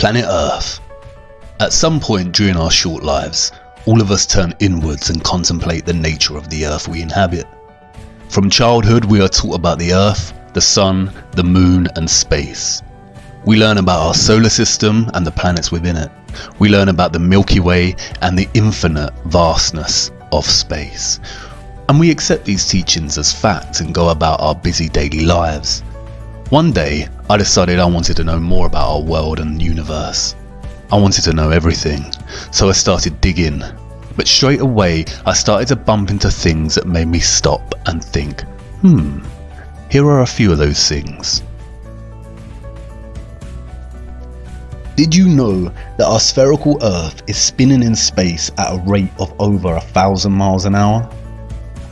Planet Earth. At some point during our short lives, all of us turn inwards and contemplate the nature of the Earth we inhabit. From childhood, we are taught about the Earth, the Sun, the Moon, and space. We learn about our solar system and the planets within it. We learn about the Milky Way and the infinite vastness of space. And we accept these teachings as fact and go about our busy daily lives. One day, I decided I wanted to know more about our world and universe. I wanted to know everything, so I started digging. But straight away, I started to bump into things that made me stop and think, here are a few of those things. Did you know that our spherical Earth is spinning in space at a rate of over 1,000 miles an hour?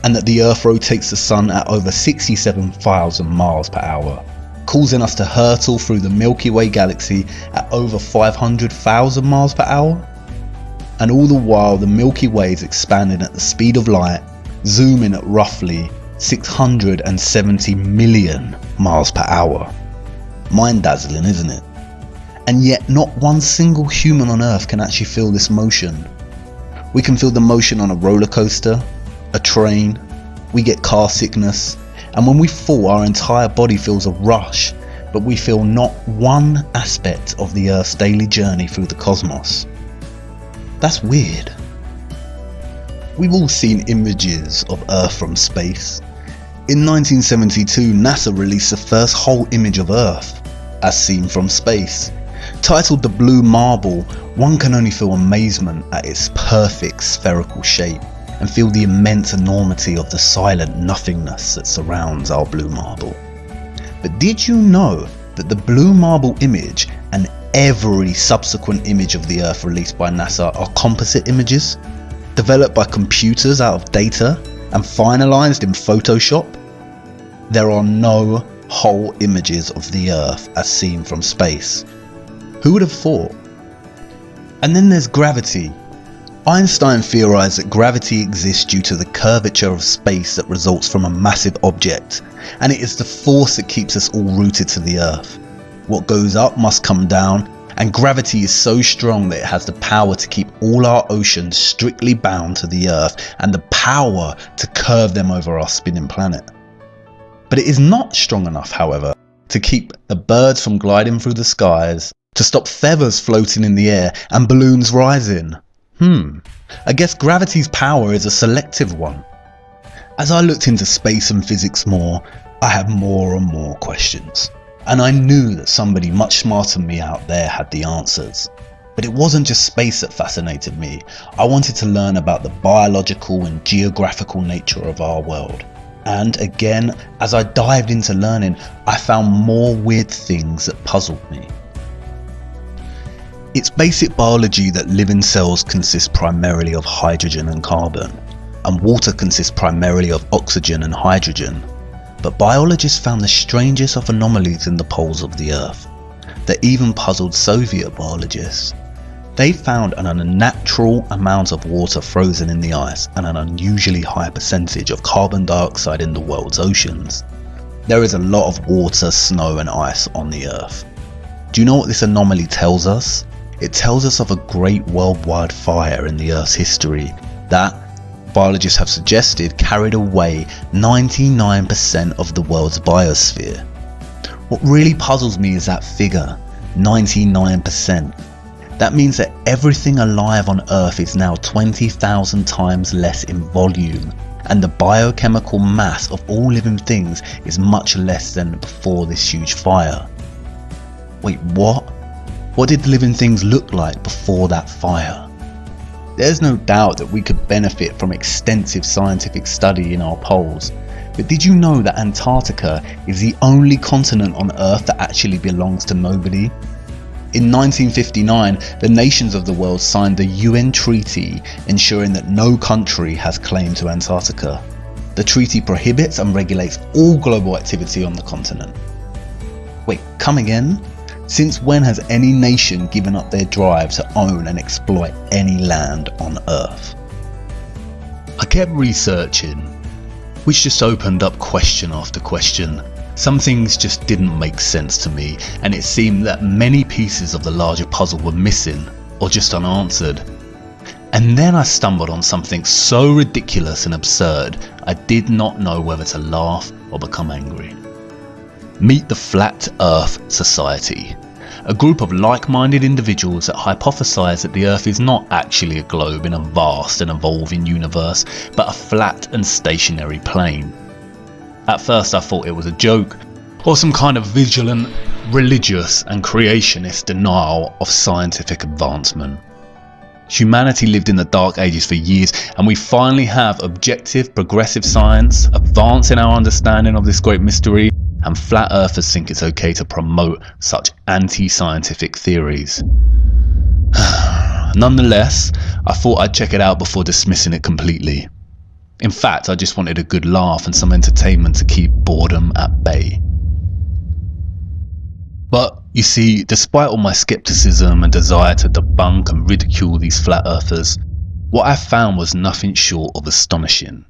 And that the Earth rotates the Sun at over 67,000 miles per hour, causing us to hurtle through the Milky Way galaxy at over 500,000 miles per hour? And all the while the Milky Way is expanding at the speed of light, zooming at roughly 670 million miles per hour. Mind-dazzling, isn't it? And yet not one single human on Earth can actually feel this motion. We can feel the motion on a roller coaster, a train, we get car sickness, and when we fall our entire body feels a rush, but we feel not one aspect of the Earth's daily journey through the cosmos. That's weird. We've all seen images of Earth from space. In 1972, NASA released the first whole image of Earth, as seen from space. Titled The Blue Marble, one can only feel amazement at its perfect spherical shape and feel the immense enormity of the silent nothingness that surrounds our blue marble. But did you know that the blue marble image and every subsequent image of the Earth released by NASA are composite images, developed by computers out of data and finalized in Photoshop? There are no whole images of the Earth as seen from space. Who would have thought? And then there's gravity. Einstein theorized that gravity exists due to the curvature of space that results from a massive object, and it is the force that keeps us all rooted to the Earth. What goes up must come down, and gravity is so strong that it has the power to keep all our oceans strictly bound to the Earth and the power to curve them over our spinning planet. But it is not strong enough, however, to keep the birds from gliding through the skies, to stop feathers floating in the air and balloons rising. I guess gravity's power is a selective one. As I looked into space and physics more, I had more and more questions. And I knew that somebody much smarter than me out there had the answers. But it wasn't just space that fascinated me. I wanted to learn about the biological and geographical nature of our world. And again, as I dived into learning, I found more weird things that puzzled me. It's basic biology that living cells consist primarily of hydrogen and carbon, and water consists primarily of oxygen and hydrogen. But biologists found the strangest of anomalies in the poles of the Earth that even puzzled Soviet biologists. They found an unnatural amount of water frozen in the ice and an unusually high percentage of carbon dioxide in the world's oceans. There is a lot of water, snow and ice on the Earth. Do you know what this anomaly tells us? It tells us of a great worldwide fire in the Earth's history that, biologists have suggested, carried away 99% of the world's biosphere. What really puzzles me is that figure, 99%. That means that everything alive on Earth is now 20,000 times less in volume, and the biochemical mass of all living things is much less than before this huge fire. Wait, what? What did the living things look like before that fire? There's no doubt that we could benefit from extensive scientific study in our poles, but did you know that Antarctica is the only continent on Earth that actually belongs to nobody? In 1959, the nations of the world signed the UN treaty ensuring that no country has claim to Antarctica. The treaty prohibits and regulates all global activity on the continent. Wait, come again? Since when has any nation given up their drive to own and exploit any land on Earth? I kept researching, which just opened up question after question, Some things just didn't make sense to me, and it seemed that many pieces of the larger puzzle were missing or just unanswered. And then I stumbled on something so ridiculous and absurd, I did not know whether to laugh or become angry. Meet the Flat Earth Society, a group of like-minded individuals that hypothesize that the Earth is not actually a globe in a vast and evolving universe, but a flat and stationary plane. At first I thought it was a joke, or some kind of vigilant, religious and creationist denial of scientific advancement. Humanity lived in the dark ages for years, and we finally have objective, progressive science advancing our understanding of this great mystery, and flat earthers think it's okay to promote such anti-scientific theories. Nonetheless, I thought I'd check it out before dismissing it completely. In fact, I just wanted a good laugh and some entertainment to keep boredom at bay. But you see, despite all my skepticism and desire to debunk and ridicule these flat earthers, what I found was nothing short of astonishing.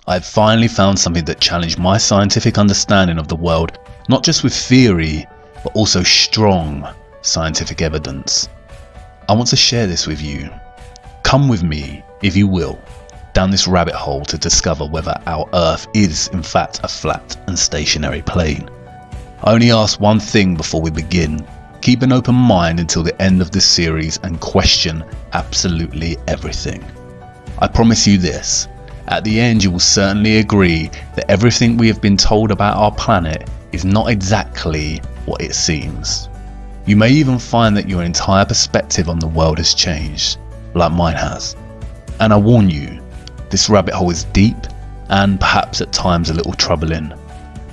I had finally found something that challenged my scientific understanding of the world, not just with theory, but also strong scientific evidence. I want to share this with you. Come with me, if you will, down this rabbit hole to discover whether our Earth is in fact a flat and stationary plane. I only ask one thing before we begin. Keep an open mind until the end of this series and question absolutely everything. I promise you this, at the end you will certainly agree that everything we have been told about our planet is not exactly what it seems. You may even find that your entire perspective on the world has changed, like mine has. And I warn you, this rabbit hole is deep and perhaps at times a little troubling.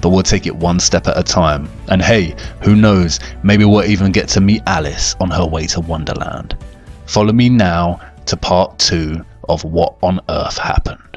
But we'll take it one step at a time. And hey, who knows, maybe we'll even get to meet Alice on her way to Wonderland. Follow me now to part 2 of What on Earth Happened.